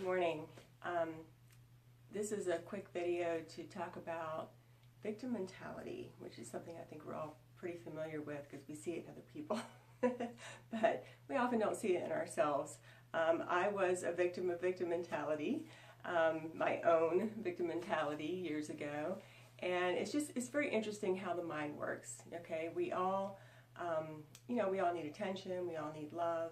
morning. This is a quick video to talk about victim mentality, which is something I think we're all pretty familiar with because we see it in other people, but we often don't see it in ourselves. I was a victim of victim mentality, my own victim mentality years ago, and it's very interesting how the mind works. Okay, we all, we all need attention, we all need love.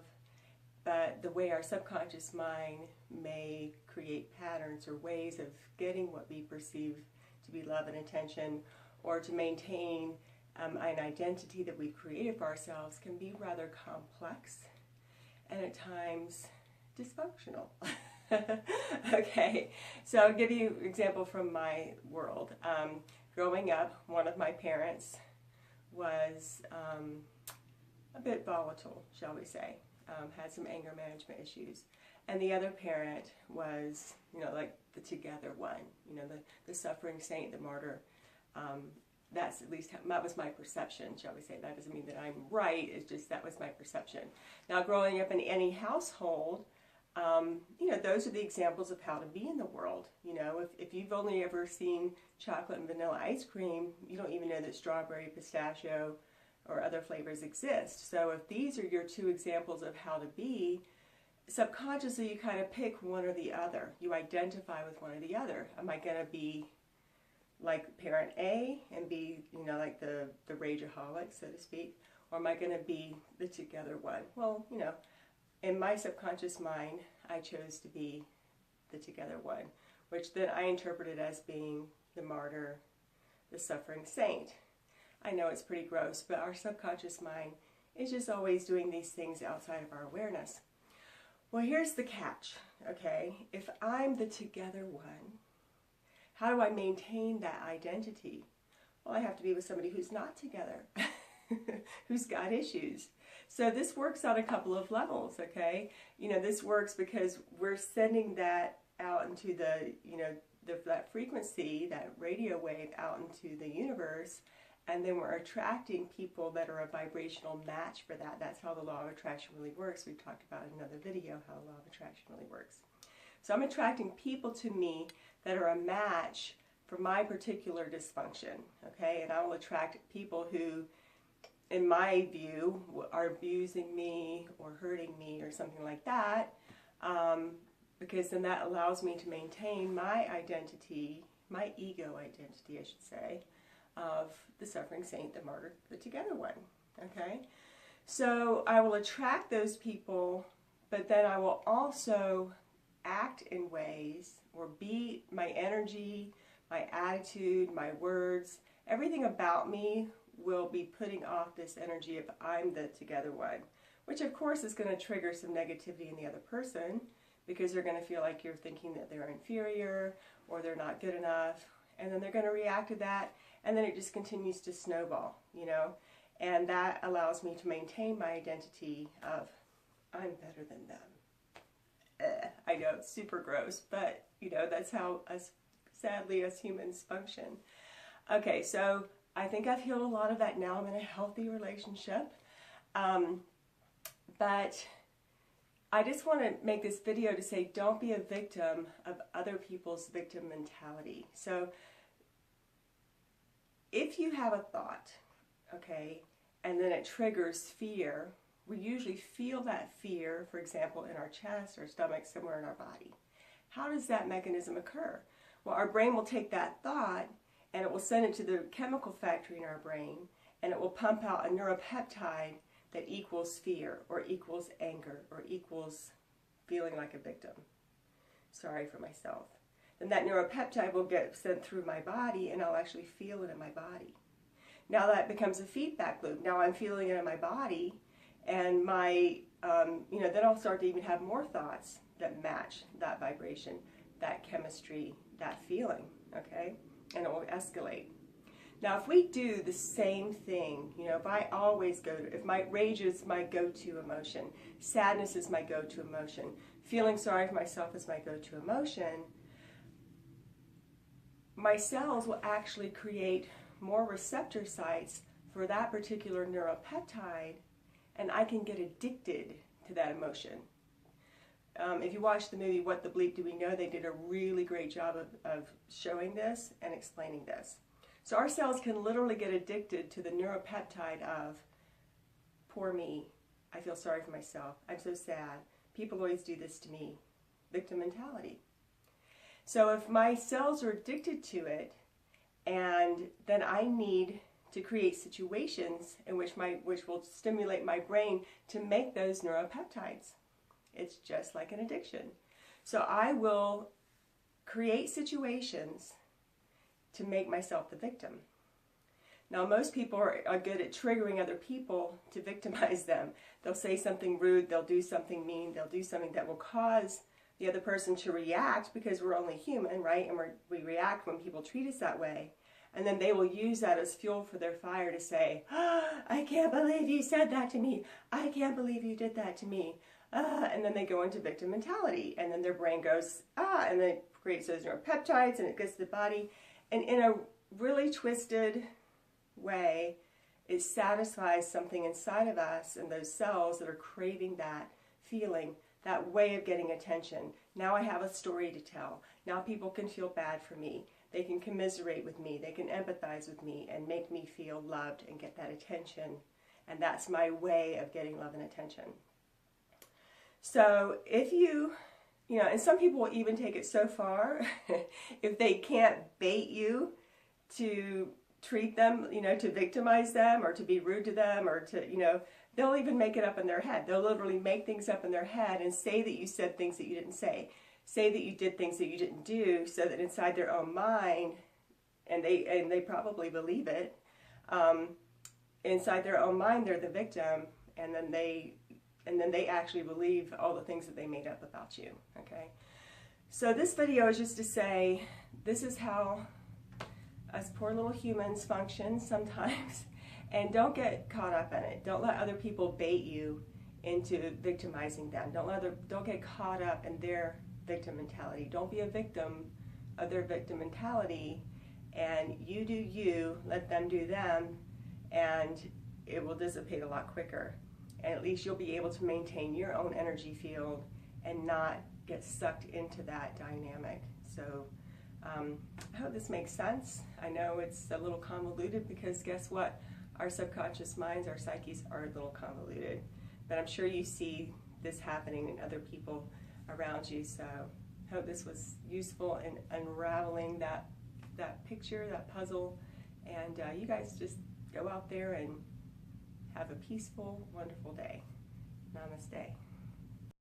But the way our subconscious mind may create patterns or ways of getting what we perceive to be love and attention, or to maintain an identity that we've created for ourselves, can be rather complex and at times dysfunctional. Okay, so I'll give you an example from my world. Growing up, one of my parents was a bit volatile, shall we say. Had some anger management issues, and the other parent was, like the together one, the suffering saint, the martyr. That's at least that was my perception, shall we say. That doesn't mean that I'm right. It's just that was my perception. Now, growing up in any household, those are the examples of how to be in the world. If you've only ever seen chocolate and vanilla ice cream, you don't even know that strawberry, pistachio, or other flavors exist. So if these are your two examples of how to be, subconsciously you kind of pick one or the other. You identify with one or the other. Am I going to be like parent A and be, like the rageaholic, so to speak? Or am I going to be the together one? Well, in my subconscious mind, I chose to be the together one, which then I interpreted as being the martyr, the suffering saint. I know it's pretty gross, but our subconscious mind is just always doing these things outside of our awareness. Well, here's the catch, okay? If I'm the together one, how do I maintain that identity? Well, I have to be with somebody who's not together, who's got issues. So this works on a couple of levels, okay? This works because we're sending that out into the, that frequency, that radio wave out into the universe. And then we're attracting people that are a vibrational match for that. That's how the law of attraction really works. We've talked about in another video how the law of attraction really works. So I'm attracting people to me that are a match for my particular dysfunction, okay? And I will attract people who, in my view, are abusing me or hurting me or something like that, because then that allows me to maintain my identity, my ego identity, I should say, of the suffering saint, the martyr, the together one, okay? So I will attract those people, but then I will also act in ways, or be my energy, my attitude, my words, everything about me will be putting off this energy of I'm the together one, which of course is going to trigger some negativity in the other person, because they're going to feel like you're thinking that they're inferior or they're not good enough, and then they're going to react to that. And then it just continues to snowball, and that allows me to maintain my identity of I'm better than them. I know it's super gross, but that's how sadly us humans function. Okay, so I think I've healed a lot of that now. I'm in a healthy relationship, but I just want to make this video to say don't be a victim of other people's victim mentality. So if you have a thought, okay, and then it triggers fear, we usually feel that fear, for example, in our chest or stomach, somewhere in our body. How does that mechanism occur? Well, our brain will take that thought and it will send it to the chemical factory in our brain, and it will pump out a neuropeptide that equals fear or equals anger or equals feeling like a victim. Sorry for myself. Then that neuropeptide will get sent through my body, and I'll actually feel it in my body. Now that becomes a feedback loop. Now I'm feeling it in my body, and my, then I'll start to even have more thoughts that match that vibration, that chemistry, that feeling, okay? And it will escalate. Now if we do the same thing, if I always if my rage is my go-to emotion, sadness is my go-to emotion, feeling sorry for myself is my go-to emotion, my cells will actually create more receptor sites for that particular neuropeptide, and I can get addicted to that emotion. if you watch the movie What the Bleep Do We Know, they did a really great job of showing this and explaining this. So our cells can literally get addicted to the neuropeptide of, poor me, I feel sorry for myself, I'm so sad, people always do this to me, victim mentality. So if my cells are addicted to it, and then I need to create situations in which will stimulate my brain to make those neuropeptides. It's just like an addiction. So I will create situations to make myself the victim. Now, most people are good at triggering other people to victimize them. They'll say something rude, they'll do something mean, they'll do something that will cause the other person to react, because we're only human, right? And we react when people treat us that way. And then they will use that as fuel for their fire to say, oh, I can't believe you said that to me. I can't believe you did that to me. And then they go into victim mentality. And then their brain goes, and then it creates those neuropeptides and it gets to the body. And in a really twisted way, it satisfies something inside of us and those cells that are craving that feeling, that way of getting attention. Now I have a story to tell. Now people can feel bad for me. They can commiserate with me. They can empathize with me and make me feel loved and get that attention. And that's my way of getting love and attention. So if you know, and some people will even take it so far, if they can't bait you to treat them, to victimize them or to be rude to them or to, they'll even make it up in their head. They'll literally make things up in their head and say that you said things that you didn't say. Say that you did things that you didn't do, so that inside their own mind, and they probably believe it, inside their own mind they're the victim, and then they actually believe all the things that they made up about you. Okay, so this video is just to say this is how us poor little humans function sometimes, and don't get caught up in it. Don't let other people bait you into victimizing them. Don't get caught up in their victim mentality. Don't be a victim of their victim mentality, and you do you, let them do them, and it will dissipate a lot quicker. And at least you'll be able to maintain your own energy field and not get sucked into that dynamic. So I hope this makes sense. I know it's a little convoluted because guess what? Our subconscious minds, our psyches are a little convoluted. But I'm sure you see this happening in other people around you. So I hope this was useful in unraveling that picture, that puzzle. And you guys just go out there and have a peaceful, wonderful day. Namaste.